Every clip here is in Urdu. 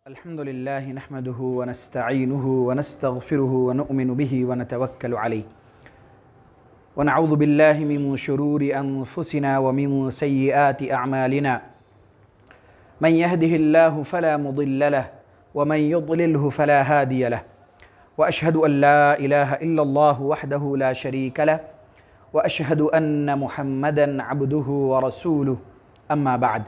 الحمد لله نحمده ونستعينه ونستغفره ونؤمن به ونتوكل عليه ونعوذ بالله من شرور أنفسنا ومن سيئات أعمالنا من يهده الله فلا مضل له ومن يضلله فلا هادي له وأشهد أن لا إله إلا الله وحده لا شريك له وأشهد أن محمدًا عبده ورسوله أما بعد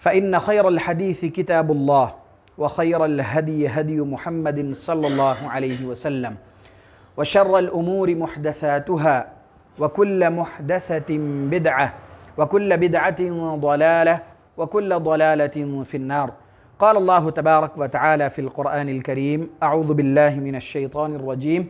فإن خير الحديث كتاب الله وخير الهدي هدي محمد صلى الله عليه وسلم وشر الأمور محدثاتها وكل محدثة بدعة وكل بدعة ضلالة وكل ضلالة في النار. قال الله تبارك وتعالى في القرآن الكريم: أعوذ بالله من الشيطان الرجيم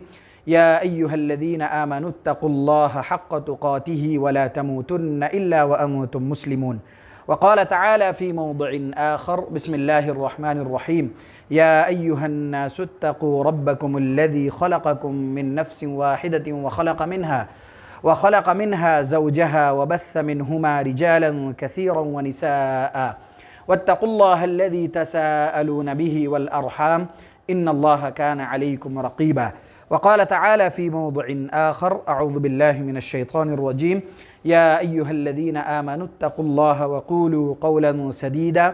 يا أيها الذين آمنوا اتقوا الله حق تقاته ولا تموتن إلا وأنتم مسلمون. وقال تعالى في موضع آخر: بسم الله الرحمن الرحيم يا أيها الناس اتقوا ربكم الذي خلقكم من نفس واحدة وخلق منها زوجها وبث منهما رجالا كثيرا ونساء واتقوا الله الذي تساءلون به والأرحام إن الله كان عليكم رقيبا. وقال تعالى في موضع آخر: أعوذ بالله من الشيطان الرجيم يا أيها الذين آمنوا اتقوا الله وقولوا قولا سديدا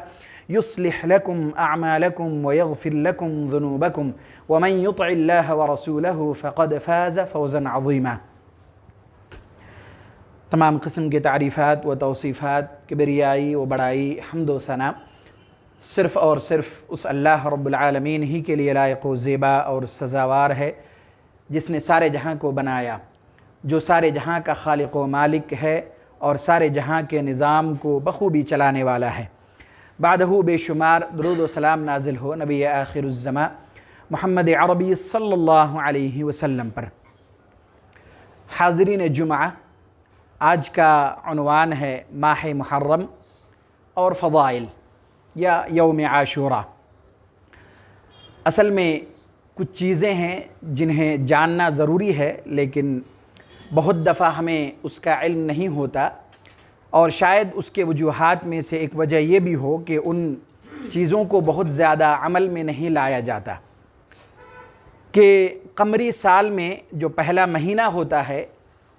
يصلح لكم أعمالكم ويغفر لكم ذنوبكم ومن يطع الله ورسوله فقد فاز فوزا عظيما. تمام قسم کے تعریفات و توصیفات، کبریائی و بڑائی، حمد و ثنا صرف اور صرف اس اللہ رب العالمین ہی کے لیے لائق و زیبا اور سزاوار ہے جس نے سارے جہاں کو بنایا، جو سارے جہاں کا خالق و مالک ہے اور سارے جہاں کے نظام کو بخوبی چلانے والا ہے۔ بعدہ بے شمار درود و سلام نازل ہو نبی آخر الزماں محمد عربی صلی اللہ علیہ وسلم پر۔ حاضرین جمعہ، آج کا عنوان ہے ماہ محرم اور فضائل یا یوم عاشوراء۔ اصل میں کچھ چیزیں ہیں جنہیں جاننا ضروری ہے، لیکن بہت دفعہ ہمیں اس کا علم نہیں ہوتا، اور شاید اس کے وجوہات میں سے ایک وجہ یہ بھی ہو کہ ان چیزوں کو بہت زیادہ عمل میں نہیں لایا جاتا۔ کہ قمری سال میں جو پہلا مہینہ ہوتا ہے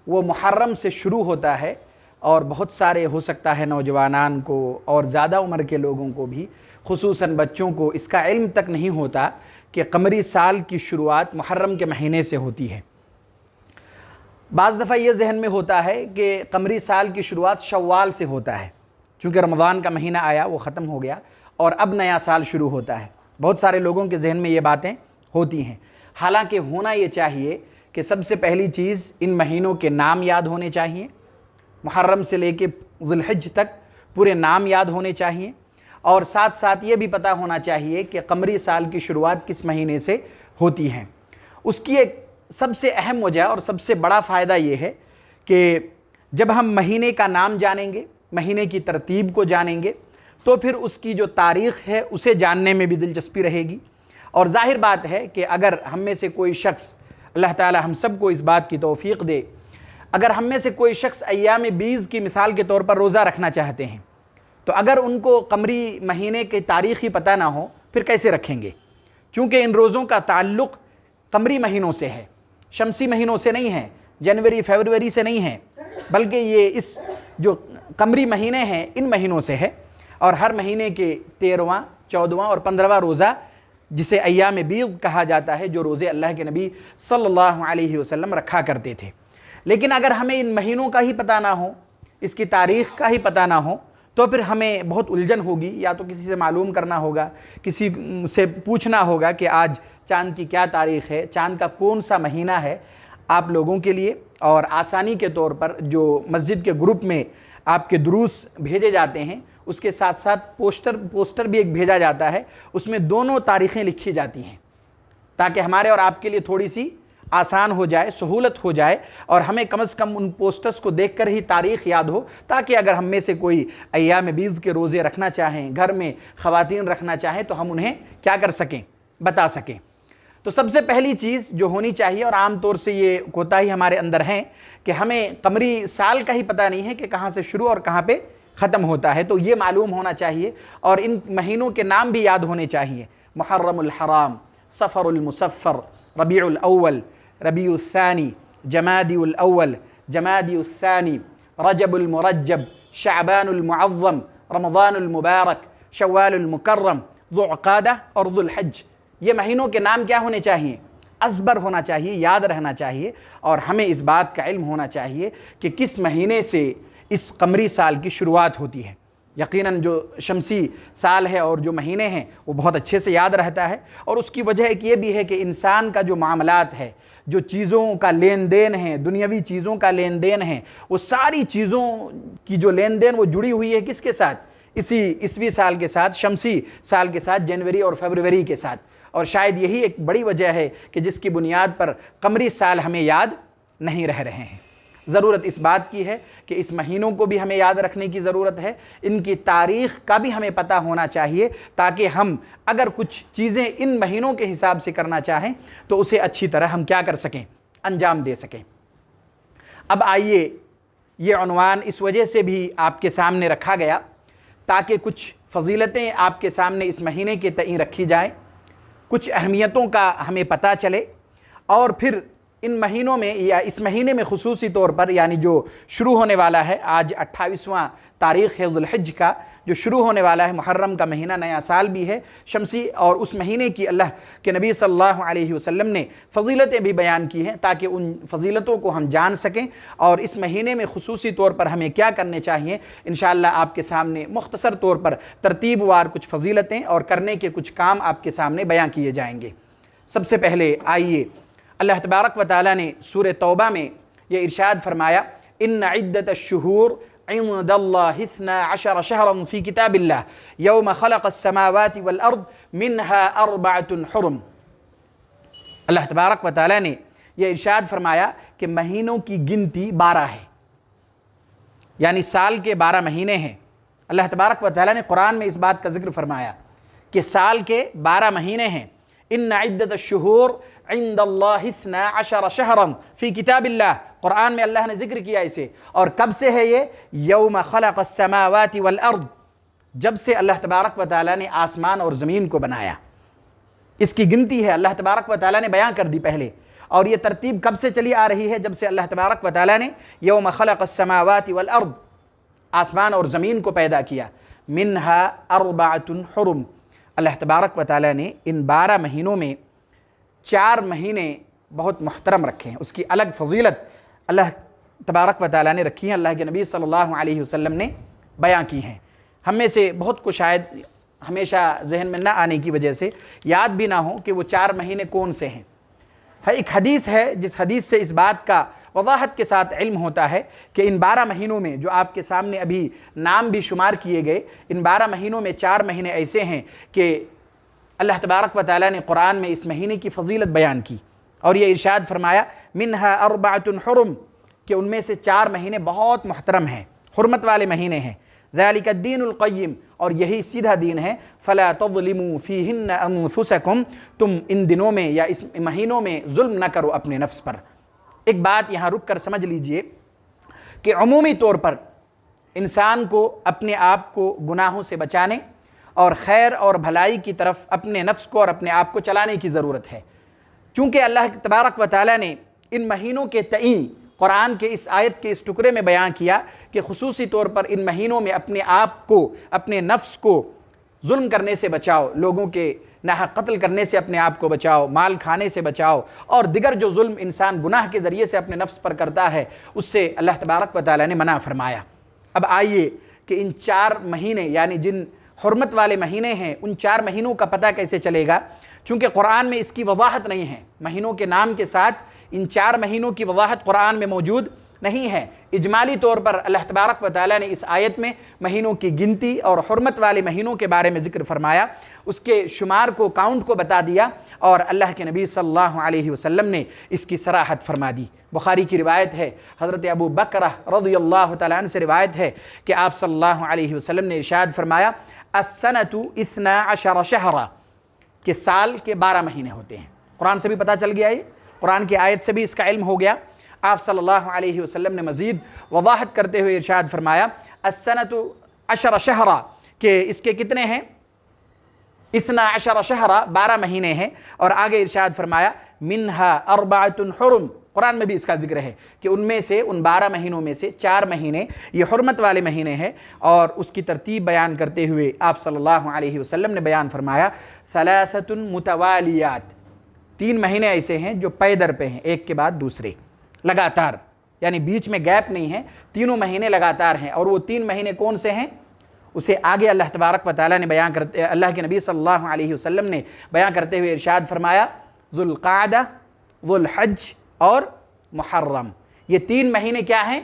وہ محرم سے شروع ہوتا ہے، اور بہت سارے ہو سکتا ہے نوجوانان کو اور زیادہ عمر کے لوگوں کو بھی، خصوصاً بچوں کو، اس کا علم تک نہیں ہوتا کہ قمری سال کی شروعات محرم کے مہینے سے ہوتی ہے۔ بعض دفعہ یہ ذہن میں ہوتا ہے کہ قمری سال کی شروعات شوال سے ہوتا ہے، چونکہ رمضان کا مہینہ آیا، وہ ختم ہو گیا اور اب نیا سال شروع ہوتا ہے۔ بہت سارے لوگوں کے ذہن میں یہ باتیں ہوتی ہیں، حالانکہ ہونا یہ چاہیے کہ سب سے پہلی چیز ان مہینوں کے نام یاد ہونے چاہیے، محرم سے لے کے ذی الحج تک پورے نام یاد ہونے چاہیے، اور ساتھ ساتھ یہ بھی پتہ ہونا چاہیے کہ قمری سال کی شروعات کس مہینے سے ہوتی ہیں۔ اس کی ایک سب سے اہم وجہ اور سب سے بڑا فائدہ یہ ہے کہ جب ہم مہینے کا نام جانیں گے، مہینے کی ترتیب کو جانیں گے، تو پھر اس کی جو تاریخ ہے اسے جاننے میں بھی دلچسپی رہے گی۔ اور ظاہر بات ہے کہ اگر ہم میں سے کوئی شخص، اللہ تعالی ہم سب کو اس بات کی توفیق دے، اگر ہم میں سے کوئی شخص ایام بیض کی مثال کے طور پر روزہ رکھنا چاہتے ہیں، تو اگر ان کو قمری مہینے کی تاریخ ہی پتہ نہ ہو پھر کیسے رکھیں گے؟ چونکہ ان روزوں کا تعلق قمری مہینوں سے ہے، شمسی مہینوں سے نہیں ہے، جنوری فروری سے نہیں ہے، بلکہ یہ اس جو قمری مہینے ہیں ان مہینوں سے ہے۔ اور ہر مہینے کے 13واں، 14واں اور 15واں روزہ، جسے ایام بیض کہا جاتا ہے، جو روزے اللہ کے نبی صلی اللہ علیہ وسلم رکھا کرتے تھے۔ لیکن اگر ہمیں ان مہینوں کا ہی پتہ نہ ہو، اس کی تاریخ کا ہی پتہ نہ ہو، تو پھر ہمیں بہت الجھن ہوگی۔ یا تو کسی سے معلوم کرنا ہوگا، کسی سے پوچھنا ہوگا کہ آج چاند کی کیا تاریخ ہے، چاند کا کون سا مہینہ ہے۔ آپ لوگوں کے لیے اور آسانی کے طور پر جو مسجد کے گروپ میں آپ کے دروس بھیجے جاتے ہیں، اس کے ساتھ ساتھ پوسٹر بھی ایک بھیجا جاتا ہے، اس میں دونوں تاریخیں لکھی جاتی ہیں، تاکہ ہمارے اور آپ کے لیے تھوڑی سی آسان ہو جائے، سہولت ہو جائے، اور ہمیں کم از کم ان پوسٹرز کو دیکھ کر ہی تاریخ یاد ہو، تاکہ اگر ہم میں سے کوئی ایام بیض کے روزے رکھنا چاہیں، گھر میں خواتین رکھنا چاہیں، تو ہم انہیں کیا کر سکیں، بتا سکیں۔ تو سب سے پہلی چیز جو ہونی چاہیے، اور عام طور سے یہ کوتاہی ہمارے اندر ہے کہ ہمیں قمری سال کا ہی پتہ نہیں ہے کہ کہاں سے شروع اور کہاں پہ ختم ہوتا ہے، تو یہ معلوم ہونا چاہیے، اور ان مہینوں کے نام بھی یاد ہونے چاہیے: محرم الحرام، صفر المصفر، ربیع الاول، ربیع الثانی، جمادی الاول، جمادی الثانی، رجب المرجب، شعبان المعظم، رمضان المبارک، شوال المکرم، ذو القعدہ اور ذو الحج۔ یہ مہینوں کے نام کیا ہونے چاہیے؟ ازبر ہونا چاہیے، یاد رہنا چاہیے، اور ہمیں اس بات کا علم ہونا چاہیے کہ کس مہینے سے اس قمری سال کی شروعات ہوتی ہے۔ یقیناً جو شمسی سال ہے اور جو مہینے ہیں وہ بہت اچھے سے یاد رہتا ہے، اور اس کی وجہ ایک یہ بھی ہے کہ انسان کا جو معاملات ہے، جو چیزوں کا لین دین ہے، دنیاوی چیزوں کا لین دین ہے، وہ ساری چیزوں کی جو لین دین وہ جڑی ہوئی ہے کس کے ساتھ؟ اسی عیسوی سال کے ساتھ، شمسی سال کے ساتھ، جنوری اور فروری کے ساتھ۔ اور شاید یہی ایک بڑی وجہ ہے کہ جس کی بنیاد پر قمری سال ہمیں یاد نہیں رہ رہے ہیں۔ ضرورت اس بات کی ہے کہ اس مہینوں کو بھی ہمیں یاد رکھنے کی ضرورت ہے، ان کی تاریخ کا بھی ہمیں پتہ ہونا چاہیے، تاکہ ہم اگر کچھ چیزیں ان مہینوں کے حساب سے کرنا چاہیں تو اسے اچھی طرح ہم کیا کر سکیں؟ انجام دے سکیں۔ اب آئیے، یہ عنوان اس وجہ سے بھی آپ کے سامنے رکھا گیا تاکہ کچھ فضیلتیں آپ کے سامنے اس مہینے کے تئیں رکھی جائیں، کچھ اہمیتوں کا ہمیں پتہ چلے، اور پھر ان مہینوں میں یا اس مہینے میں خصوصی طور پر، یعنی جو شروع ہونے والا ہے، آج 28واں تاریخ ہے ذو الحج کا، جو شروع ہونے والا ہے، محرم کا مہینہ نیا سال بھی ہے شمسی، اور اس مہینے کی اللہ کے نبی صلی اللہ علیہ وسلم نے فضیلتیں بھی بیان کی ہیں تاکہ ان فضیلتوں کو ہم جان سکیں، اور اس مہینے میں خصوصی طور پر ہمیں کیا کرنے چاہیے، انشاءاللہ آپ کے سامنے مختصر طور پر ترتیب وار کچھ فضیلتیں اور کرنے کے کچھ کام آپ کے سامنے بیان کیے جائیں گے۔ سب سے پہلے آئیے، اللہ تبارک و تعالیٰ نے سورہ توبہ میں یہ ارشاد فرمایا: ان عدت الشہور عند اللہ 12 شہرا فی کتاب اللہ یوم خلق السماوات والارض منها 4 حرم۔ اللہ تبارک و تعالیٰ نے یہ ارشاد فرمایا کہ مہینوں کی گنتی 12 ہے، یعنی سال کے 12 مہینے ہیں۔ اللہ تبارک و تعالیٰ نے قرآن میں اس بات کا ذکر فرمایا کہ سال کے 12 مہینے ہیں۔ ان عدت الشہور عند اللہ 12 شہرا فی کتاب اللہ، قرآن میں اللہ نے ذکر کیا اسے، اور کب سے ہے یہ؟ یوم خلق السماوات والارض، جب سے اللہ تبارک و تعالیٰ نے آسمان اور زمین کو بنایا۔ اس کی گنتی ہے اللہ تبارک و تعالیٰ نے بیان کر دی پہلے، اور یہ ترتیب کب سے چلی آ رہی ہے؟ جب سے اللہ تبارک و تعالیٰ نے یوم خلق السماوات والارض، آسمان اور زمین کو پیدا کیا۔ منہا 4 حرم، اللہ تبارک و تعالیٰ نے ان 12 مہینوں میں 4 مہینے بہت محترم رکھے ہیں، اس کی الگ فضیلت اللہ تبارک و تعالیٰ نے رکھی ہیں، اللہ کے نبی صلی اللہ علیہ وسلم نے بیان کی ہیں۔ ہم میں سے بہت کو شاید ہمیشہ ذہن میں نہ آنے کی وجہ سے یاد بھی نہ ہو کہ وہ 4 مہینے کون سے ہیں۔ ایک حدیث ہے جس حدیث سے اس بات کا وضاحت کے ساتھ علم ہوتا ہے کہ ان 12 مہینوں میں جو آپ کے سامنے ابھی نام بھی شمار کیے گئے، ان 12 مہینوں میں 4 مہینے ایسے ہیں کہ اللہ تبارک و تعالیٰ نے قرآن میں اس مہینے کی فضیلت بیان کی، اور یہ ارشاد فرمایا منہا 4 حرم، کہ ان میں سے 4 مہینے بہت محترم ہیں، حرمت والے مہینے ہیں۔ ذالک الدین القیم، اور یہی سیدھا دین ہے۔ فلا تظلموا فیہن انفسکم، تم ان دنوں میں یا اس مہینوں میں ظلم نہ کرو اپنے نفس پر۔ ایک بات یہاں رک کر سمجھ لیجئے کہ عمومی طور پر انسان کو اپنے آپ کو گناہوں سے بچانے اور خیر اور بھلائی کی طرف اپنے نفس کو اور اپنے آپ کو چلانے کی ضرورت ہے۔ چونکہ اللہ تبارک و تعالیٰ نے ان مہینوں کے تئیں قرآن کے اس آیت کے اس ٹکڑے میں بیان کیا کہ خصوصی طور پر ان مہینوں میں اپنے آپ کو، اپنے نفس کو ظلم کرنے سے بچاؤ، لوگوں کے ناحق قتل کرنے سے اپنے آپ کو بچاؤ، مال کھانے سے بچاؤ، اور دیگر جو ظلم انسان گناہ کے ذریعے سے اپنے نفس پر کرتا ہے اس سے اللہ تبارک و تعالیٰ نے منع فرمایا۔ اب آئیے کہ ان 4 مہینے یعنی جن حرمت والے مہینے ہیں، ان 4 مہینوں کا پتہ کیسے چلے گا؟ چونکہ قرآن میں اس کی وضاحت نہیں ہے، مہینوں کے نام کے ساتھ ان 4 مہینوں کی وضاحت قرآن میں موجود نہیں ہے۔ اجمالی طور پر اللہ تبارک و تعالیٰ نے اس آیت میں مہینوں کی گنتی اور حرمت والے مہینوں کے بارے میں ذکر فرمایا، اس کے شمار کو، کاؤنٹ کو بتا دیا، اور اللہ کے نبی صلی اللہ علیہ وسلم نے اس کی صراحت فرما دی۔ بخاری کی روایت ہے، حضرت ابو بکرہ رضی اللہ تعالیٰ عنہ سے روایت ہے کہ آپ صلی اللہ علیہ وسلم نے ارشاد فرمایا: السنۃ 12 شہرا، کہ سال کے 12 مہینے ہوتے ہیں۔ قرآن سے بھی پتہ چل گیا، یہ قرآن کی آیت سے بھی اس کا علم ہو گیا۔ آپ صلی اللہ علیہ وسلم نے مزید وضاحت کرتے ہوئے ارشاد فرمایا: السنۃ عشر شہرا کہ اس کے کتنے ہیں؟ اثنا عشر شہرا 12 مہینے ہیں، اور آگے ارشاد فرمایا منہا اربعۃ حرم، قرآن میں بھی اس کا ذکر ہے کہ ان میں سے، ان 12 مہینوں میں سے 4 مہینے یہ حرمت والے مہینے ہیں، اور اس کی ترتیب بیان کرتے ہوئے آپ صلی اللہ علیہ وسلم نے بیان فرمایا ثلاثۃ متوالیات، 3 مہینے ایسے ہیں جو پے در پہ ہیں، ایک کے بعد دوسرے لگاتار، یعنی بیچ میں گیپ نہیں ہے، تینوں مہینے لگاتار ہیں، اور وہ 3 مہینے کون سے ہیں اسے آگے اللہ تبارک و تعالیٰ نے بیان کرتے، اللہ کے نبی صلی اللہ علیہ وسلم نے بیان کرتے ہوئے ارشاد فرمایا ذو القعدہ، ذو الحج اور محرم، یہ 3 مہینے کیا ہیں؟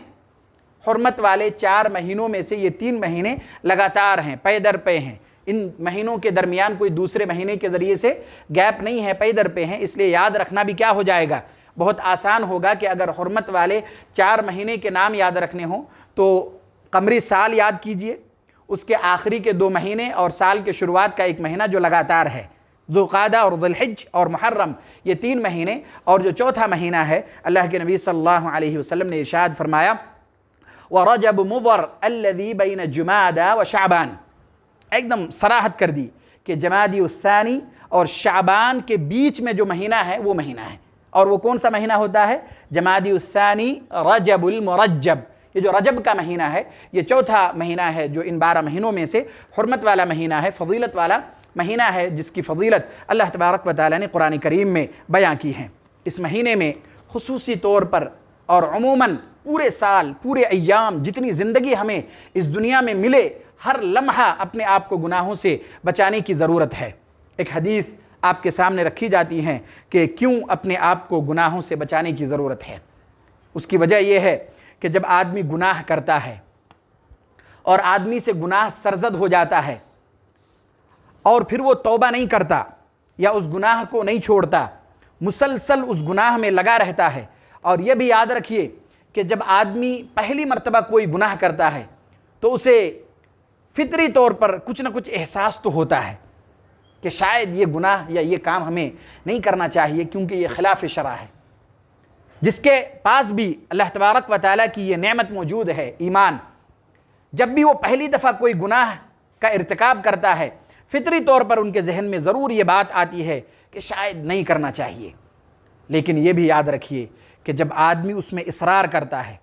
حرمت والے 4 مہینوں میں سے یہ 3 مہینے لگاتار ہیں، پے در پے ہیں، ان مہینوں کے درمیان کوئی دوسرے مہینے کے ذریعے سے گیپ نہیں ہے، پے در پے ہیں، اس لیے یاد رکھنا بھی کیا ہو جائے گا، بہت آسان ہوگا کہ اگر حرمت والے 4 مہینے کے نام یاد رکھنے ہوں تو قمری سال یاد کیجئے، اس کے آخری کے 2 مہینے اور سال کے شروعات کا 1 مہینہ جو لگاتار ہے، ذوالقعدہ اور ذوالحج اور محرم، یہ 3 مہینے، اور جو چوتھا مہینہ ہے اللہ کے نبی صلی اللہ علیہ وسلم نے ارشاد فرمایا وَرَجَبُ مُضَرْ الَّذِي بَيْنَ جُمَادَ وَشَعْبَان، ایک دم صراحت کر دی کہ جمادی الثانی اور شعبان کے بیچ میں جو مہینہ ہے وہ مہینہ ہے، اور وہ کون سا مہینہ ہوتا ہے؟ جمادی الثانی رجب المرجب، یہ جو رجب کا مہینہ ہے یہ چوتھا مہینہ ہے جو ان 12 مہینوں میں سے حرمت والا مہینہ ہے، فضیلت والا مہینہ ہے، جس کی فضیلت اللہ تبارک و تعالیٰ نے قرآن کریم میں بیان کی ہے۔ اس مہینے میں خصوصی طور پر اور عموماً پورے سال، پورے ایام، جتنی زندگی ہمیں اس دنیا میں ملے، ہر لمحہ اپنے آپ کو گناہوں سے بچانے کی ضرورت ہے۔ ایک حدیث آپ کے سامنے رکھی جاتی ہیں کہ کیوں اپنے آپ کو گناہوں سے بچانے کی ضرورت ہے۔ اس کی وجہ یہ ہے کہ جب آدمی گناہ کرتا ہے اور آدمی سے گناہ سرزد ہو جاتا ہے اور پھر وہ توبہ نہیں کرتا یا اس گناہ کو نہیں چھوڑتا، مسلسل اس گناہ میں لگا رہتا ہے، اور یہ بھی یاد رکھیے کہ جب آدمی پہلی مرتبہ کوئی گناہ کرتا ہے تو اسے فطری طور پر کچھ نہ کچھ احساس تو ہوتا ہے کہ شاید یہ گناہ یا یہ کام ہمیں نہیں کرنا چاہیے کیونکہ یہ خلاف شرع ہے۔ جس کے پاس بھی اللہ تبارک و تعالیٰ کی یہ نعمت موجود ہے، ایمان، جب بھی وہ پہلی دفعہ کوئی گناہ کا ارتکاب کرتا ہے فطری طور پر ان کے ذہن میں ضرور یہ بات آتی ہے کہ شاید نہیں کرنا چاہیے، لیکن یہ بھی یاد رکھیے کہ جب آدمی اس میں اصرار کرتا ہے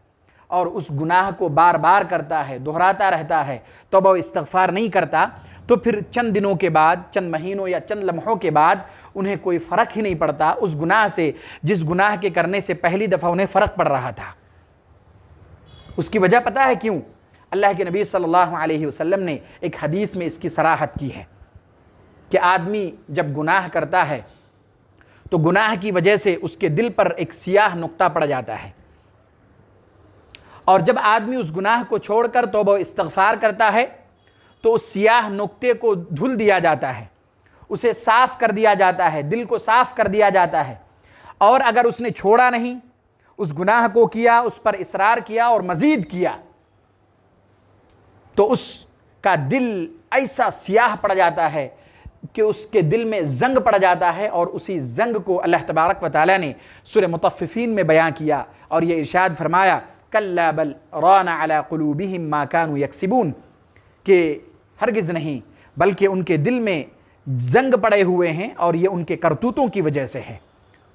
اور اس گناہ کو بار بار کرتا ہے، دہراتا رہتا ہے، توبہ و استغفار نہیں کرتا، تو پھر چند دنوں کے بعد، چند مہینوں یا چند لمحوں کے بعد انہیں کوئی فرق ہی نہیں پڑتا اس گناہ سے جس گناہ کے کرنے سے پہلی دفعہ انہیں فرق پڑ رہا تھا۔ اس کی وجہ پتہ ہے کیوں؟ اللہ کے نبی صلی اللہ علیہ وسلم نے ایک حدیث میں اس کی صراحت کی ہے کہ آدمی جب گناہ کرتا ہے تو گناہ کی وجہ سے اس کے دل پر ایک سیاہ نقطہ پڑ جاتا ہے، اور جب آدمی اس گناہ کو چھوڑ کر توبہ و استغفار کرتا ہے تو اس سیاہ نقطے کو دھل دیا جاتا ہے، اسے صاف کر دیا جاتا ہے، دل کو صاف کر دیا جاتا ہے، اور اگر اس نے چھوڑا نہیں، اس گناہ کو کیا، اس پر اصرار کیا اور مزید کیا، تو اس کا دل ایسا سیاہ پڑ جاتا ہے کہ اس کے دل میں زنگ پڑ جاتا ہے، اور اسی زنگ کو اللہ تبارک و تعالیٰ نے سورہ مطففین میں بیان کیا اور یہ ارشاد فرمایا کلا بل ران علی قلوبہم ما کانوا یکسبون، کہ ہرگز نہیں بلکہ ان کے دل میں زنگ پڑے ہوئے ہیں اور یہ ان کے کرتوتوں کی وجہ سے ہے۔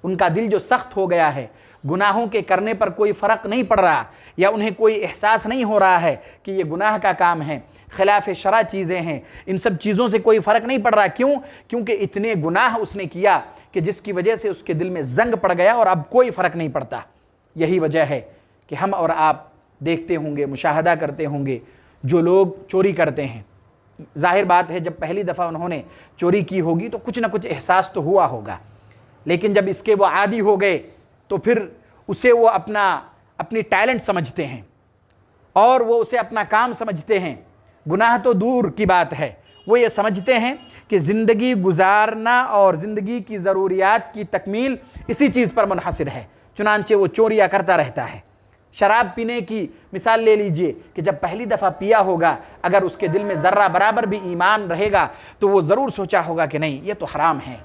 ان کا دل جو سخت ہو گیا ہے، گناہوں کے کرنے پر کوئی فرق نہیں پڑ رہا، یا انہیں کوئی احساس نہیں ہو رہا ہے کہ یہ گناہ کا کام ہے، خلاف شرع چیزیں ہیں، ان سب چیزوں سے کوئی فرق نہیں پڑ رہا۔ کیوں؟ کیونکہ اتنے گناہ اس نے کیا کہ جس کی وجہ سے اس کے دل میں زنگ پڑ گیا اور اب کوئی فرق نہیں پڑتا۔ یہی وجہ ہے کہ ہم اور آپ دیکھتے ہوں گے، مشاہدہ کرتے ہوں گے، جو لوگ چوری کرتے ہیں، ظاہر بات ہے جب پہلی دفعہ انہوں نے چوری کی ہوگی تو کچھ نہ کچھ احساس تو ہوا ہوگا، لیکن جب اس کے وہ عادی ہو گئے تو پھر اسے وہ اپنی ٹیلنٹ سمجھتے ہیں اور وہ اسے اپنا کام سمجھتے ہیں۔ گناہ تو دور کی بات ہے، وہ یہ سمجھتے ہیں کہ زندگی گزارنا اور زندگی کی ضروریات کی تکمیل اسی چیز پر منحصر ہے، چنانچہ وہ چوریاں کرتا رہتا ہے۔ شراب پینے کی مثال لے لیجئے کہ جب پہلی دفعہ پیا ہوگا، اگر اس کے دل میں ذرہ برابر بھی ایمان رہے گا تو وہ ضرور سوچا ہوگا کہ نہیں، یہ تو حرام ہے،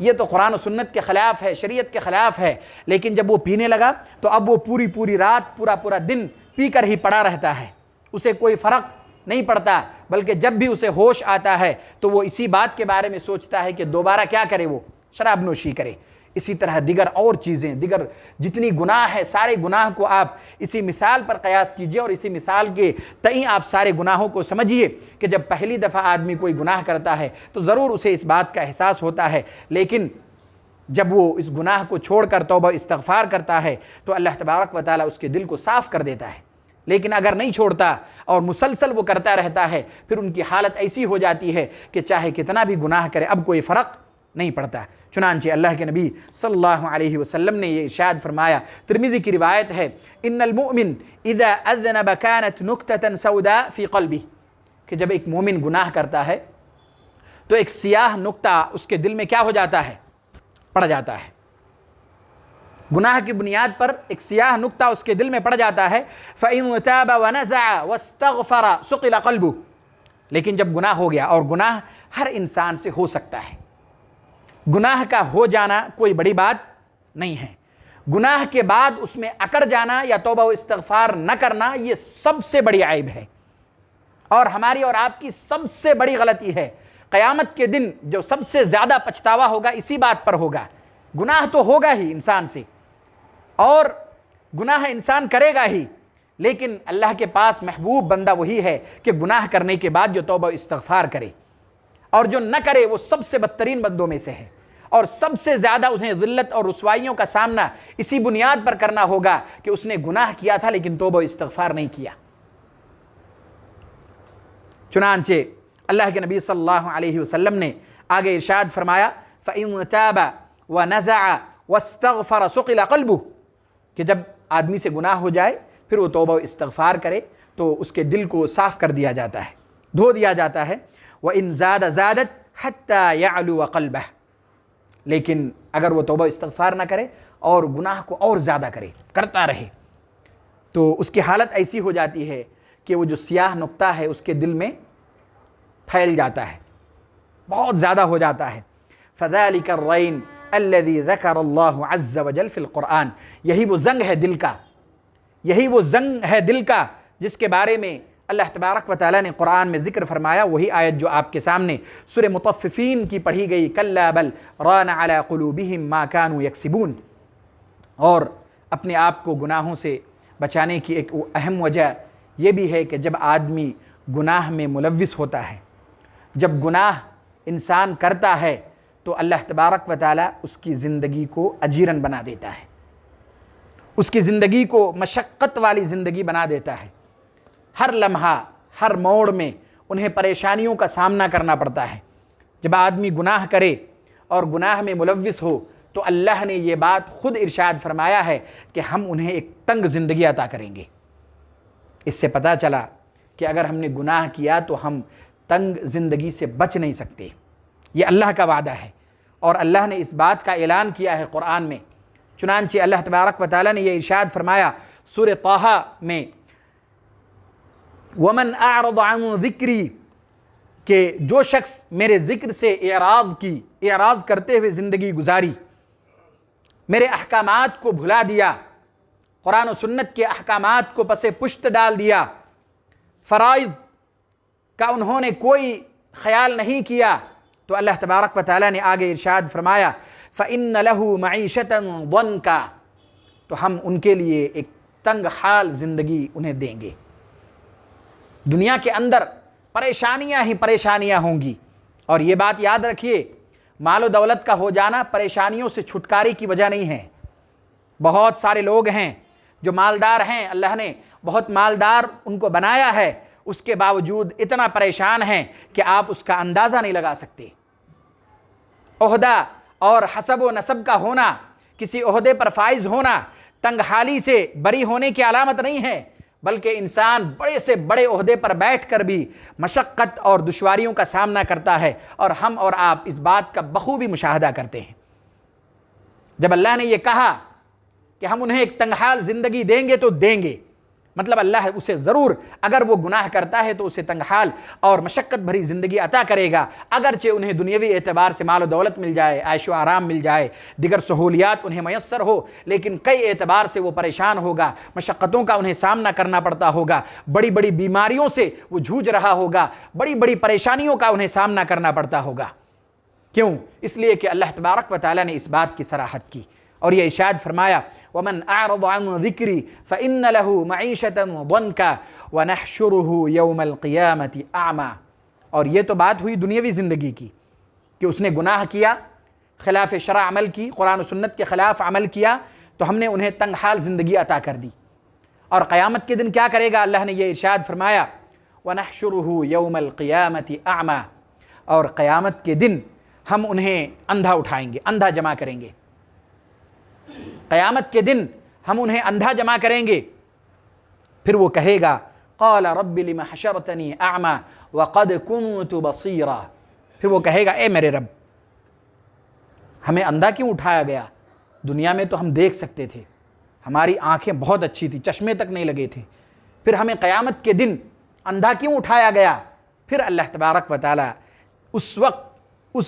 یہ تو قرآن و سنت کے خلاف ہے، شریعت کے خلاف ہے، لیکن جب وہ پینے لگا تو اب وہ پوری رات، پورا دن پی کر ہی پڑا رہتا ہے، اسے کوئی فرق نہیں پڑتا، بلکہ جب بھی اسے ہوش آتا ہے تو وہ اسی بات کے بارے میں سوچتا ہے کہ دوبارہ کیا کرے، وہ شراب نوشی کرے۔ اسی طرح دیگر اور چیزیں، دیگر جتنی گناہ ہے، سارے گناہ کو آپ اسی مثال پر قیاس کیجئے اور اسی مثال کے تئیں آپ سارے گناہوں کو سمجھیے کہ جب پہلی دفعہ آدمی کوئی گناہ کرتا ہے تو ضرور اسے اس بات کا احساس ہوتا ہے، لیکن جب وہ اس گناہ کو چھوڑ کر توبہ استغفار کرتا ہے تو اللہ تبارک و تعالیٰ اس کے دل کو صاف کر دیتا ہے۔ لیکن اگر نہیں چھوڑتا اور مسلسل وہ کرتا رہتا ہے، پھر ان کی حالت ایسی ہو جاتی ہے کہ چاہے کتنا بھی گناہ کرے اب کوئی فرق نہیں پڑتا۔ چنانچہ اللہ کے نبی صلی اللہ علیہ وسلم نے یہ ارشاد فرمایا، ترمذی کی روایت ہے، ان المؤمن اذا اذنب كانت نکتة سوداء فی قلبہ، کہ جب ایک مومن گناہ کرتا ہے تو ایک سیاہ نقطہ اس کے دل میں کیا ہو جاتا ہے، پڑ جاتا ہے۔ گناہ کی بنیاد پر ایک سیاہ نقطہ اس کے دل میں پڑ جاتا ہے، فَإِن تَابَ وَنَزَعَ وَاسْتَغْفَرَ سُقِلَ قَلْبُهُ، لیکن جب گناہ ہو گیا، اور گناہ ہر انسان سے ہو سکتا ہے، گناہ کا ہو جانا کوئی بڑی بات نہیں ہے، گناہ کے بعد اس میں اکڑ جانا یا توبہ و استغفار نہ کرنا یہ سب سے بڑی عیب ہے، اور ہماری اور آپ کی سب سے بڑی غلطی ہے۔ قیامت کے دن جو سب سے زیادہ پچھتاوا ہوگا اسی بات پر ہوگا، گناہ تو ہوگا ہی انسان سے، اور گناہ انسان کرے گا ہی، لیکن اللہ کے پاس محبوب بندہ وہی ہے کہ گناہ کرنے کے بعد جو توبہ و استغفار کرے، اور جو نہ کرے وہ سب سے بدترین بندوں میں سے ہے، اور سب سے زیادہ اسے ذلت اور رسوائیوں کا سامنا اسی بنیاد پر کرنا ہوگا کہ اس نے گناہ کیا تھا لیکن توبہ و استغفار نہیں کیا۔ چنانچہ اللہ کے نبی صلی اللہ علیہ وسلم نے آگے ارشاد فرمایا، فَإِن تَابَ وَنَزَعَ وَاسْتَغْفَرَ سُقِلَ قَلْبُهُ، کہ جب آدمی سے گناہ ہو جائے پھر وہ توبہ و استغفار کرے تو اس کے دل کو صاف کر دیا جاتا ہے، دھو دیا جاتا ہے۔ وَإِن زَادَ زَادَتْ حَتَّى يَعْلُوَ قَلْبَهُ، لیکن اگر وہ توبہ استغفار نہ کرے اور گناہ کو اور زیادہ کرتا رہے تو اس کی حالت ایسی ہو جاتی ہے کہ وہ جو سیاہ نقطہ ہے اس کے دل میں پھیل جاتا ہے، بہت زیادہ ہو جاتا ہے۔ فَذَلِكَ الرَّيْنُ الَّذِي ذَكَرَ اللَّهُ عَزَّ وَجَلَّ فِي الْقُرْآنِ، یہی وہ زنگ ہے دل کا، یہی وہ زنگ ہے دل کا جس کے بارے میں اللہ تبارک و تعالیٰ نے قرآن میں ذکر فرمایا، وہی آیت جو آپ کے سامنے سورہ مطففین کی پڑھی گئی، کَلَّا بَلْ رَانَ عَلَىٰ قُلُوبِهِمْ مَا كَانُوا يَكْسِبُونَ، اور اپنے آپ کو گناہوں سے بچانے کی ایک اہم وجہ یہ بھی ہے کہ جب آدمی گناہ میں ملوث ہوتا ہے، جب گناہ انسان کرتا ہے تو اللہ تبارک و تعالیٰ اس کی زندگی کو اجیرن بنا دیتا ہے، اس کی زندگی کو مشقت والی زندگی بنا دیتا ہے۔ ہر لمحہ، ہر موڑ میں انہیں پریشانیوں کا سامنا کرنا پڑتا ہے۔ جب آدمی گناہ کرے اور گناہ میں ملوث ہو تو اللہ نے یہ بات خود ارشاد فرمایا ہے کہ ہم انہیں ایک تنگ زندگی عطا کریں گے۔ اس سے پتہ چلا کہ اگر ہم نے گناہ کیا تو ہم تنگ زندگی سے بچ نہیں سکتے، یہ اللہ کا وعدہ ہے، اور اللہ نے اس بات کا اعلان کیا ہے قرآن میں۔ چنانچہ اللہ تبارک و تعالیٰ نے یہ ارشاد فرمایا سورہ طٰہٰ میں، وَمَنْ أَعْرَضَ عَنْ ذِكْرِي، کہ جو شخص میرے ذکر سے اعراض کرتے ہوئے زندگی گزاری، میرے احکامات کو بھلا دیا، قرآن و سنت کے احکامات کو پس پشت ڈال دیا، فرائض کا انہوں نے کوئی خیال نہیں کیا، تو اللہ تبارک و تعالیٰ نے آگے ارشاد فرمایا فَإِنَّ لَهُ مَعِيشَةً ضَنْكَ، تو ہم ان کے لیے ایک تنگ حال زندگی انہیں دیں گے۔ دنیا کے اندر پریشانیاں ہی پریشانیاں ہوں گی، اور یہ بات یاد رکھیے، مال و دولت کا ہو جانا پریشانیوں سے چھٹکارے کی وجہ نہیں ہے۔ بہت سارے لوگ ہیں جو مالدار ہیں، اللہ نے بہت مالدار ان کو بنایا ہے، اس کے باوجود اتنا پریشان ہیں کہ آپ اس کا اندازہ نہیں لگا سکتے۔ عہدہ اور حسب و نسب کا ہونا، کسی عہدے پر فائز ہونا تنگ حالی سے بری ہونے کی علامت نہیں ہے، بلکہ انسان بڑے سے بڑے عہدے پر بیٹھ کر بھی مشقت اور دشواریوں کا سامنا کرتا ہے، اور ہم اور آپ اس بات کا بخوبی مشاہدہ کرتے ہیں۔ جب اللہ نے یہ کہا کہ ہم انہیں ایک تنگ حال زندگی دیں گے تو دیں گے، مطلب اللہ اسے ضرور اگر وہ گناہ کرتا ہے تو اسے تنگ حال اور مشقت بھری زندگی عطا کرے گا، اگرچہ انہیں دنیاوی اعتبار سے مال و دولت مل جائے، عیش و آرام مل جائے، دیگر سہولیات انہیں میسر ہو، لیکن کئی اعتبار سے وہ پریشان ہوگا، مشقتوں کا انہیں سامنا کرنا پڑتا ہوگا، بڑی بڑی بیماریوں سے وہ جھوج رہا ہوگا، بڑی بڑی پریشانیوں کا انہیں سامنا کرنا پڑتا ہوگا۔ کیوں؟ اس لیے کہ اللہ تبارک و تعالیٰ نے اس بات کی صراحت کی اور یہ ارشاد فرمایا وَمَنْ أَعْرَضَ عَنْ ذِكْرِي فَإِنَّ لَهُ مَعِيشَةً ضَنْكًا وَنَحْشُرُهُ يَوْمَ الْقِيَامَةِ أَعْمَى۔ اور یہ تو بات ہوئی دنیاوی زندگی کی کہ اس نے گناہ کیا، خلاف شرع عمل کی، قرآن و سنت کے خلاف عمل کیا تو ہم نے انہیں تنگ حال زندگی عطا کر دی، اور قیامت کے دن کیا کرے گا؟ اللہ نے یہ ارشاد فرمایا وَنَحْشُرُهُ يَوْمَ الْقِيَامَةِ أَعْمَى، اور قیامت کے دن ہم انہیں اندھا اٹھائیں گے، اندھا جمع کریں گے، قیامت کے دن ہم انہیں اندھا جمع کریں گے، پھر وہ کہے گا قال رب لم حشرتنی اعمی وقد كنت بصیرا، پھر وہ کہے گا اے میرے رب ہمیں اندھا کیوں اٹھایا گیا؟ دنیا میں تو ہم دیکھ سکتے تھے، ہماری آنکھیں بہت اچھی تھی، چشمے تک نہیں لگے تھے، پھر ہمیں قیامت کے دن اندھا کیوں اٹھایا گیا؟ پھر اللہ تبارک و تعالی اس وقت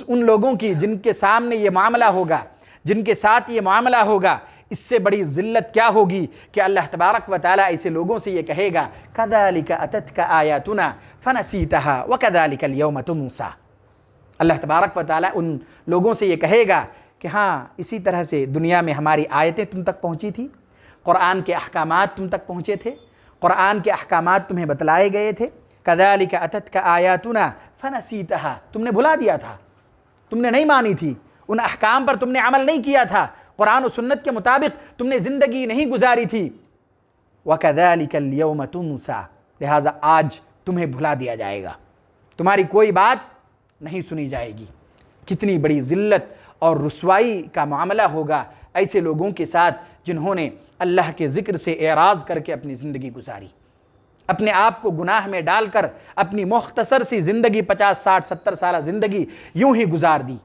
ان لوگوں کی جن کے سامنے یہ معاملہ ہوگا، جن کے ساتھ یہ معاملہ ہوگا، اس سے بڑی ذلت کیا ہوگی کہ اللہ تبارک و تعالیٰ ایسے لوگوں سے یہ کہے گا كَذَلِكَ أَتَتْكَ آيَاتُنَا فَنَسِيتَهَا وَكَذَلِكَ الْيَوْمَ تُنْسَى۔ اللہ تبارک و تعالیٰ ان لوگوں سے یہ کہے گا کہ ہاں اسی طرح سے دنیا میں ہماری آیتیں تم تک پہنچی تھی، قرآن کے احکامات تم تک پہنچے تھے، قرآن کے احکامات تمہیں بتلائے گئے تھے، كَذَلِكَ أَتَتْكَ آيَاتُنَا فَنَسِيتَهَا، تم نے بھلا دیا تھا، تم نے نہیں مانی تھی، ان احکام پر تم نے عمل نہیں کیا تھا، قرآن و سنت کے مطابق تم نے زندگی نہیں گزاری تھی، وَكَذَلِكَ الْيَوْمَ تُنْسَى، لہٰذا آج تمہیں بھلا دیا جائے گا، تمہاری کوئی بات نہیں سنی جائے گی۔ کتنی بڑی ذلت اور رسوائی کا معاملہ ہوگا ایسے لوگوں کے ساتھ جنہوں نے اللہ کے ذکر سے اعراض کر کے اپنی زندگی گزاری، اپنے آپ کو گناہ میں ڈال کر اپنی مختصر سی زندگی 50 60 70 سالہ زندگی یوں ہی گزار دی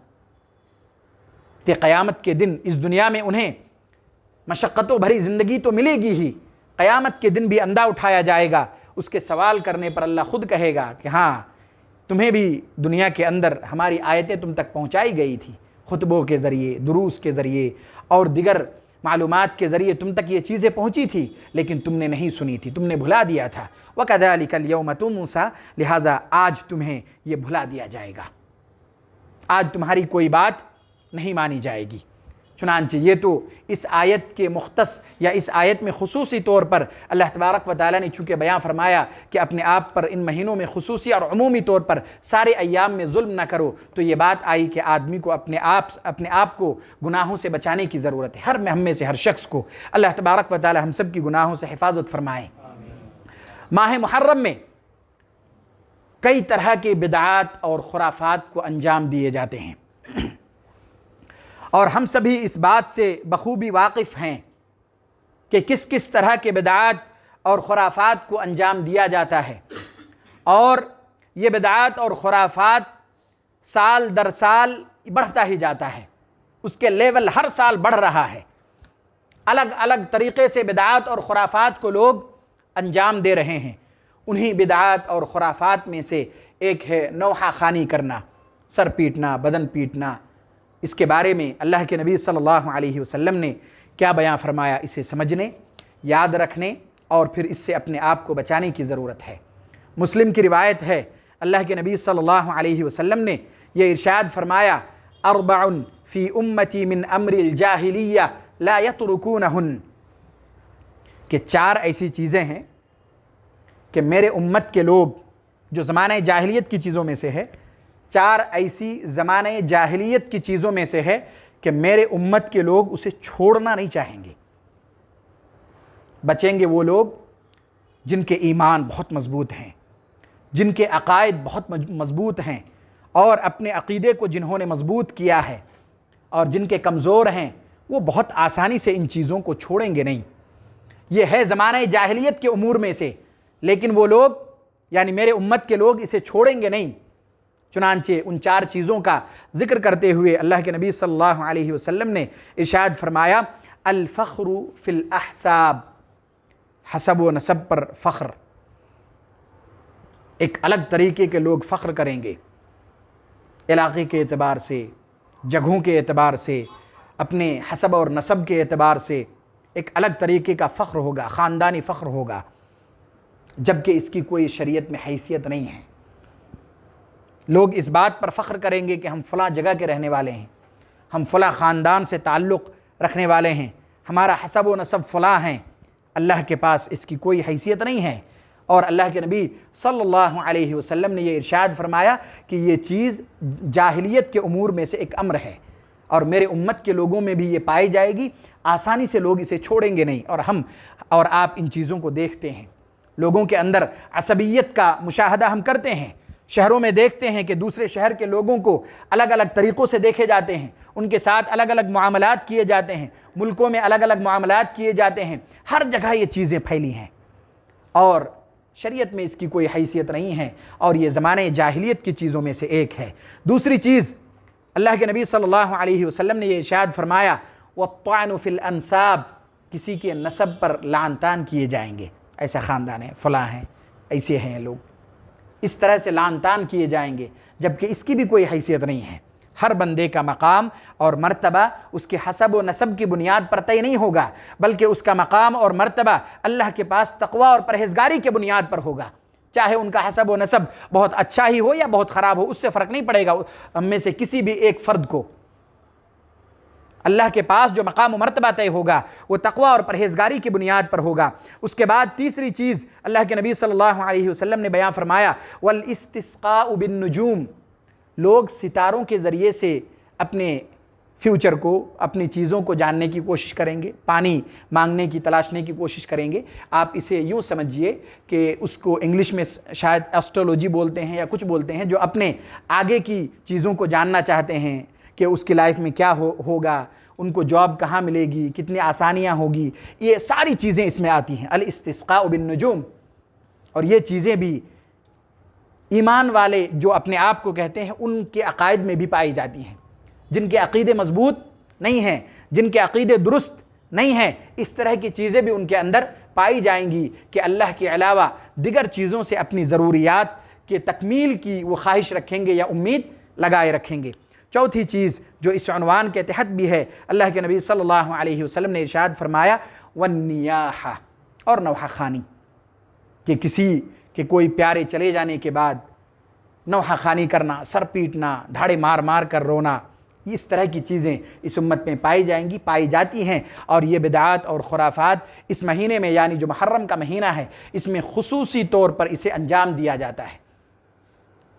کہ قیامت کے دن اس دنیا میں انہیں مشقتوں بھری زندگی تو ملے گی ہی، قیامت کے دن بھی اندھا اٹھایا جائے گا، اس کے سوال کرنے پر اللہ خود کہے گا کہ ہاں تمہیں بھی دنیا کے اندر ہماری آیتیں تم تک پہنچائی گئی تھی، خطبوں کے ذریعے، دروس کے ذریعے اور دیگر معلومات کے ذریعے تم تک یہ چیزیں پہنچی تھی، لیکن تم نے نہیں سنی تھی، تم نے بھلا دیا تھا، وَكَذَلِكَ الْيَوْمَ تُنْسَى، لہٰذا آج تمہیں یہ بھلا دیا جائے گا، آج تمہاری کوئی بات نہیں مانی جائے گی۔ چنانچہ یہ تو اس آیت کے مختص یا اس آیت میں خصوصی طور پر اللہ تبارک و تعالیٰ نے چونکہ بیان فرمایا کہ اپنے آپ پر ان مہینوں میں خصوصی اور عمومی طور پر سارے ایام میں ظلم نہ کرو، تو یہ بات آئی کہ آدمی کو اپنے آپ کو گناہوں سے بچانے کی ضرورت ہے، ہم میں سے ہر شخص کو اللہ تبارک و تعالیٰ ہم سب کی گناہوں سے حفاظت فرمائے۔ ماہ محرم میں کئی طرح کے بدعات اور خرافات کو انجام دیے جاتے ہیں، اور ہم سبھی اس بات سے بخوبی واقف ہیں کہ کس کس طرح کے بدعات اور خرافات کو انجام دیا جاتا ہے، اور یہ بدعات اور خرافات سال در سال بڑھتا ہی جاتا ہے، اس کے لیول ہر سال بڑھ رہا ہے، الگ الگ طریقے سے بدعات اور خرافات کو لوگ انجام دے رہے ہیں۔ انہی بدعات اور خرافات میں سے ایک ہے نوحہ خوانی کرنا، سر پیٹنا، بدن پیٹنا۔ اس کے بارے میں اللہ کے نبی صلی اللہ علیہ وسلم نے کیا بیان فرمایا، اسے سمجھنے، یاد رکھنے اور پھر اس سے اپنے آپ کو بچانے کی ضرورت ہے۔ مسلم کی روایت ہے، اللہ کے نبی صلی اللہ علیہ وسلم نے یہ ارشاد فرمایا اربع فی امتی من امر الجاہلیہ لا یترکونہن، کہ 4 ایسی چیزیں ہیں کہ میرے امت کے لوگ، جو زمانہ جاہلیت کی چیزوں میں سے ہے، 4 ایسی زمانہ جاہلیت کی چیزوں میں سے ہے کہ میرے امت کے لوگ اسے چھوڑنا نہیں چاہیں گے۔ بچیں گے وہ لوگ جن کے ایمان بہت مضبوط ہیں، جن کے عقائد بہت مضبوط ہیں، اور اپنے عقیدے کو جنہوں نے مضبوط کیا ہے، اور جن کے کمزور ہیں وہ بہت آسانی سے ان چیزوں کو چھوڑیں گے نہیں۔ یہ ہے زمانہ جاہلیت کے امور میں سے، لیکن وہ لوگ یعنی میرے امت کے لوگ اسے چھوڑیں گے نہیں۔ چنانچہ ان 4 چیزوں کا ذکر کرتے ہوئے اللہ کے نبی صلی اللہ علیہ وسلم نے ارشاد فرمایا الفخر فی الاحساب، حسب و نسب پر فخر، ایک الگ طریقے کے لوگ فخر کریں گے، علاقے کے اعتبار سے، جگہوں کے اعتبار سے، اپنے حسب اور نسب کے اعتبار سے ایک الگ طریقے کا فخر ہوگا، خاندانی فخر ہوگا، جبکہ اس کی کوئی شریعت میں حیثیت نہیں ہے۔ لوگ اس بات پر فخر کریں گے کہ ہم فلاں جگہ کے رہنے والے ہیں، ہم فلاں خاندان سے تعلق رکھنے والے ہیں، ہمارا حسب و نسب فلاں ہیں۔ اللہ کے پاس اس کی کوئی حیثیت نہیں ہے، اور اللہ کے نبی صلی اللہ علیہ وسلم نے یہ ارشاد فرمایا کہ یہ چیز جاہلیت کے امور میں سے ایک امر ہے، اور میرے امت کے لوگوں میں بھی یہ پائی جائے گی، آسانی سے لوگ اسے چھوڑیں گے نہیں۔ اور آپ ان چیزوں کو دیکھتے ہیں، لوگوں کے اندر عصبیت کا مشاہدہ ہم کرتے ہیں، شہروں میں دیکھتے ہیں کہ دوسرے شہر کے لوگوں کو الگ الگ طریقوں سے دیکھے جاتے ہیں، ان کے ساتھ الگ الگ معاملات کیے جاتے ہیں، ملکوں میں الگ الگ معاملات کیے جاتے ہیں، ہر جگہ یہ چیزیں پھیلی ہیں، اور شریعت میں اس کی کوئی حیثیت نہیں ہے، اور یہ زمانے جاہلیت کی چیزوں میں سے ایک ہے۔ دوسری چیز، اللہ کے نبی صلی اللہ علیہ وسلم نے یہ ارشاد فرمایا وَالطَّعْنُ فِي الْأَنْسَابِ، کسی کے نسب پر لعن طعن کیے جائیں گے، ایسا خاندان ہے، فلاں ہیں، ایسے ہیں لوگ، اس طرح سے لعن طعن کیے جائیں گے، جبکہ اس کی بھی کوئی حیثیت نہیں ہے۔ ہر بندے کا مقام اور مرتبہ اس کے حسب و نسب کی بنیاد پر طے نہیں ہوگا، بلکہ اس کا مقام اور مرتبہ اللہ کے پاس تقوی اور پرہیزگاری کے بنیاد پر ہوگا۔ چاہے ان کا حسب و نسب بہت اچھا ہی ہو یا بہت خراب ہو، اس سے فرق نہیں پڑے گا ہم میں سے کسی بھی ایک فرد کو۔ اللہ کے پاس جو مقام و مرتبہ طے ہوگا وہ تقوی اور پرہیزگاری کی بنیاد پر ہوگا۔ اس کے بعد تیسری چیز اللہ کے نبی صلی اللہ علیہ وسلم نے بیان فرمایا وَالْإِسْتِسْقَاءُ بِالنُّجُومِ، لوگ ستاروں کے ذریعے سے اپنے فیوچر کو، اپنی چیزوں کو جاننے کی کوشش کریں گے، پانی مانگنے کی، تلاشنے کی کوشش کریں گے۔ آپ اسے یوں سمجھیے کہ اس کو انگلش میں شاید ایسٹرولوجی بولتے ہیں یا کچھ بولتے ہیں، جو اپنے آگے کی چیزوں کو جاننا چاہتے ہیں کہ اس کی لائف میں کیا ہوگا، ان کو جاب کہاں ملے گی، کتنی آسانیاں ہوگی، یہ ساری چیزیں اس میں آتی ہیں، الاستسقاء بالنجوم۔ اور یہ چیزیں بھی ایمان والے جو اپنے آپ کو کہتے ہیں ان کے عقائد میں بھی پائی جاتی ہیں۔ جن کے عقیدے مضبوط نہیں ہیں، جن کے عقیدے درست نہیں ہیں، اس طرح کی چیزیں بھی ان کے اندر پائی جائیں گی کہ اللہ کے علاوہ دیگر چیزوں سے اپنی ضروریات کے تکمیل کی وہ خواہش رکھیں گے یا امید لگائے رکھیں گے۔ چوتھی چیز جو اس عنوان کے تحت بھی ہے، اللہ کے نبی صلی اللہ علیہ وسلم نے ارشاد فرمایا والنیاحہ، اور نوحہ خوانی، کہ کسی کے کوئی پیارے چلے جانے کے بعد نوحہ خوانی کرنا، سر پیٹنا، دھاڑے مار مار کر رونا، اس طرح کی چیزیں اس امت میں پائی جائیں گی، پائی جاتی ہیں، اور یہ بدعات اور خرافات اس مہینے میں، یعنی جو محرم کا مہینہ ہے، اس میں خصوصی طور پر اسے انجام دیا جاتا ہے۔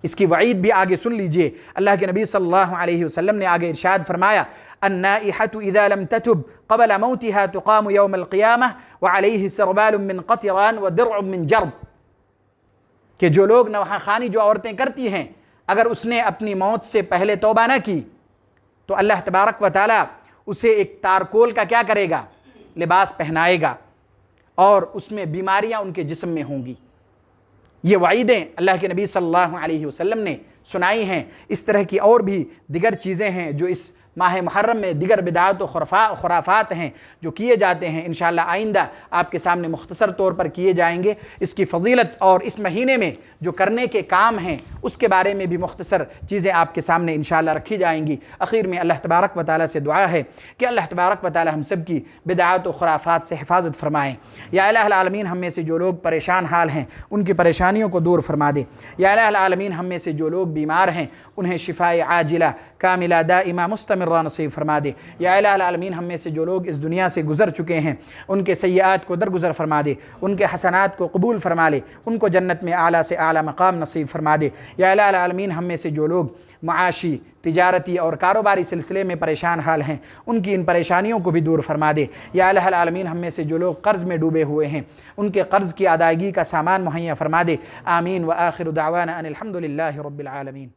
اس کی وعید بھی آگے سن لیجئے، اللہ کے نبی صلی اللہ علیہ وسلم نے آگے ارشاد فرمایا النائحة اذا لم تتب قبل موتها تقام يوم القيامة وعليه سربال من قطران ودرع من جرب، کہ جو لوگ نوحہ خوانی جو عورتیں کرتی ہیں، اگر اس نے اپنی موت سے پہلے توبہ نہ کی تو اللہ تبارک و تعالیٰ اسے ایک تارکول کا کیا کرے گا، لباس پہنائے گا، اور اس میں بیماریاں ان کے جسم میں ہوں گی۔ یہ وعیدیں اللہ کے نبی صلی اللہ علیہ وسلم نے سنائی ہیں۔ اس طرح کی اور بھی دیگر چیزیں ہیں جو اس ماہ محرم میں دیگر بدعات و خرافات ہیں جو کیے جاتے ہیں، انشاءاللہ آئندہ آپ کے سامنے مختصر طور پر کیے جائیں گے۔ اس کی فضیلت اور اس مہینے میں جو کرنے کے کام ہیں اس کے بارے میں بھی مختصر چیزیں آپ کے سامنے انشاءاللہ رکھی جائیں گی۔ اخیر میں اللہ تبارک و تعالیٰ سے دعا ہے کہ اللہ تبارک و تعالیٰ ہم سب کی بدعات و خرافات سے حفاظت فرمائیں۔ یا الہ العالمین ہم میں سے جو لوگ پریشان حال ہیں ان کی پریشانیوں کو دور فرما دے۔ یا الہ العالمین ہم میں سے جو لوگ بیمار ہیں انہیں شفائے عاجلہ کاملہ دائمہ مستمرہ نصیب فرما دے۔ یا الہ العالمین ہم میں سے جو لوگ اس دنیا سے گزر چکے ہیں ان کے سیئات کو درگزر فرما دے، ان کے حسنات کو قبول فرما لے، ان کو جنت میں اعلیٰ سے اعلیٰ مقام نصیب فرما دے۔ یا الہ العالمین ہم میں سے جو لوگ معاشی، تجارتی اور کاروباری سلسلے میں پریشان حال ہیں ان کی ان پریشانیوں کو بھی دور فرما دے۔ یا الہ العالمین ہم میں سے جو لوگ قرض میں ڈوبے ہوئے ہیں ان کے قرض کی ادائیگی کا سامان مہیا فرما دے۔ آمین۔ وآخر دعوانا ان الحمد للہ رب العالمین۔